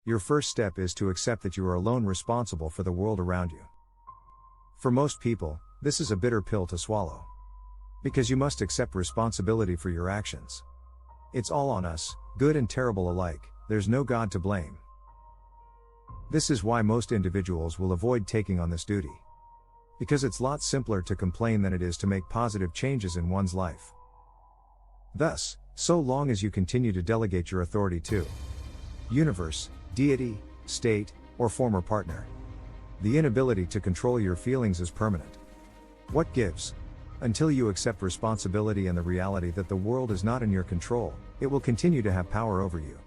Your first step is to accept that you are alone responsible for the world around you. For most people, this is a bitter pill to swallow. Because you must accept responsibility for your actions. It's all on us, good and terrible alike, there's no God to blame. This is why most individuals will avoid taking on this duty. Because it's lots simpler to complain than it is to make positive changes in one's life. Thus, so long as you continue to delegate your authority to universe, deity, state, or former partner, the inability to control your feelings is permanent. What gives? Until you accept responsibility and the reality that the world is not in your control, it will continue to have power over you.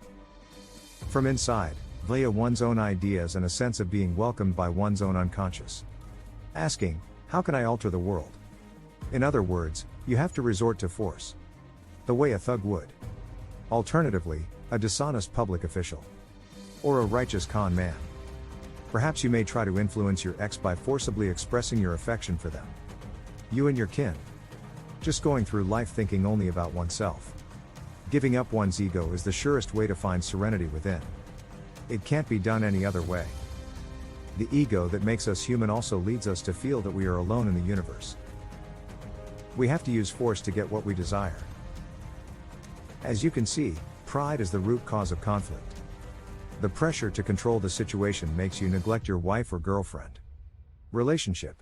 From inside, via one's own ideas and a sense of being welcomed by one's own unconscious. Asking, how can I alter the world? In other words, you have to resort to force. The way a thug would. Alternatively, a dishonest public official. Or a righteous con man. Perhaps you may try to influence your ex by forcibly expressing your affection for them. You and your kin. Just going through life thinking only about oneself. Giving up one's ego is the surest way to find serenity within. It can't be done any other way. The ego that makes us human also leads us to feel that we are alone in the universe. We have to use force to get what we desire. As you can see, pride is the root cause of conflict. The pressure to control the situation makes you neglect your wife or girlfriend. Relationship.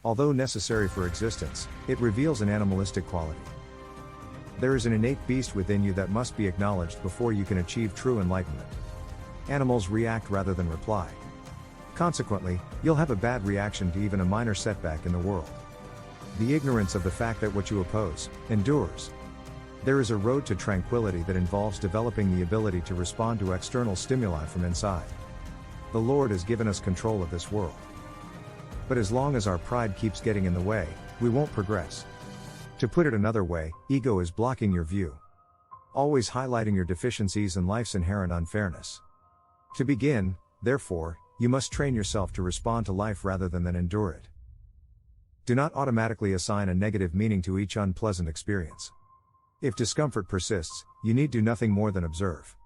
Although necessary for existence, it reveals an animalistic quality. There is an innate beast within you that must be acknowledged before you can achieve true enlightenment. Animals react rather than reply. Consequently, you'll have a bad reaction to even a minor setback in the world. The ignorance of the fact that what you oppose endures. There is a road to tranquility that involves developing the ability to respond to external stimuli from inside. The Lord has given us control of this world. But as long as our pride keeps getting in the way, we won't progress. To put it another way, ego is blocking your view. Always highlighting your deficiencies and life's inherent unfairness. To begin, therefore, you must train yourself to respond to life rather than endure it. Do not automatically assign a negative meaning to each unpleasant experience. If discomfort persists, you need do nothing more than observe.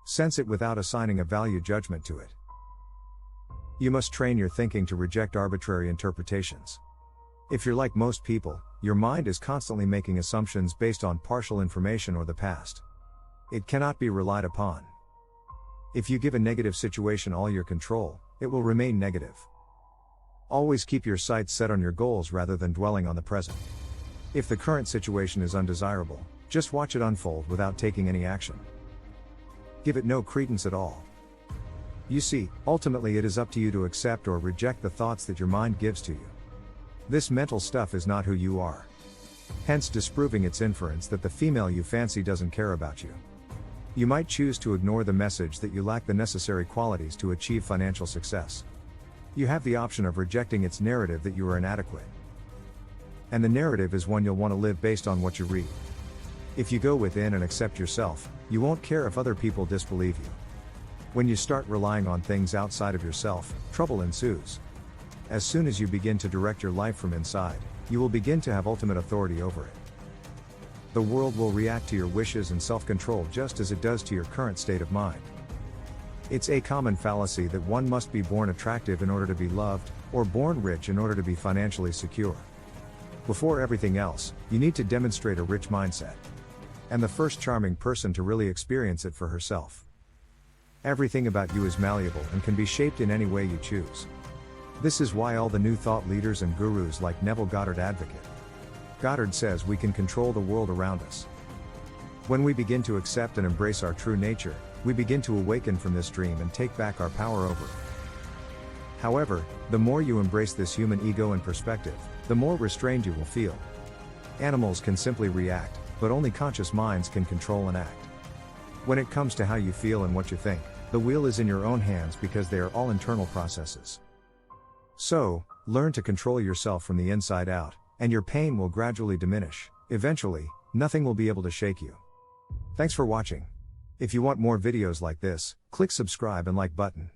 Sense it without assigning a value judgment to it. You must train your thinking to reject arbitrary interpretations. If you're like most people, your mind is constantly making assumptions based on partial information or the past. It cannot be relied upon. If you give a negative situation all your control, it will remain negative. Always keep your sights set on your goals rather than dwelling on the present. If the current situation is undesirable, just watch it unfold without taking any action. Give it no credence at all. You see, ultimately it is up to you to accept or reject the thoughts that your mind gives to you. This mental stuff is not who you are. Hence disproving its inference that the female you fancy doesn't care about you. You might choose to ignore the message that you lack the necessary qualities to achieve financial success. You have the option of rejecting its narrative that you are inadequate. And the narrative is one you'll want to live based on what you read. If you go within and accept yourself, you won't care if other people disbelieve you. When you start relying on things outside of yourself, trouble ensues. As soon as you begin to direct your life from inside, you will begin to have ultimate authority over it. The world will react to your wishes and self-control just as it does to your current state of mind. It's a common fallacy that one must be born attractive in order to be loved, or born rich in order to be financially secure. Before everything else, you need to demonstrate a rich mindset. And the first charming person to really experience it for herself. Everything about you is malleable and can be shaped in any way you choose. This is why all the new thought leaders and gurus like Neville Goddard advocate. Goddard says we can control the world around us. When we begin to accept and embrace our true nature, we begin to awaken from this dream and take back our power over it. However, the more you embrace this human ego and perspective, the more restrained you will feel. Animals can simply react, but only conscious minds can control and act. When it comes to how you feel and what you think, the wheel is in your own hands because they are all internal processes. So, learn to control yourself from the inside out, and your pain will gradually diminish. Eventually, nothing will be able to shake you. Thanks for watching. If you want more videos like this, click subscribe and like button.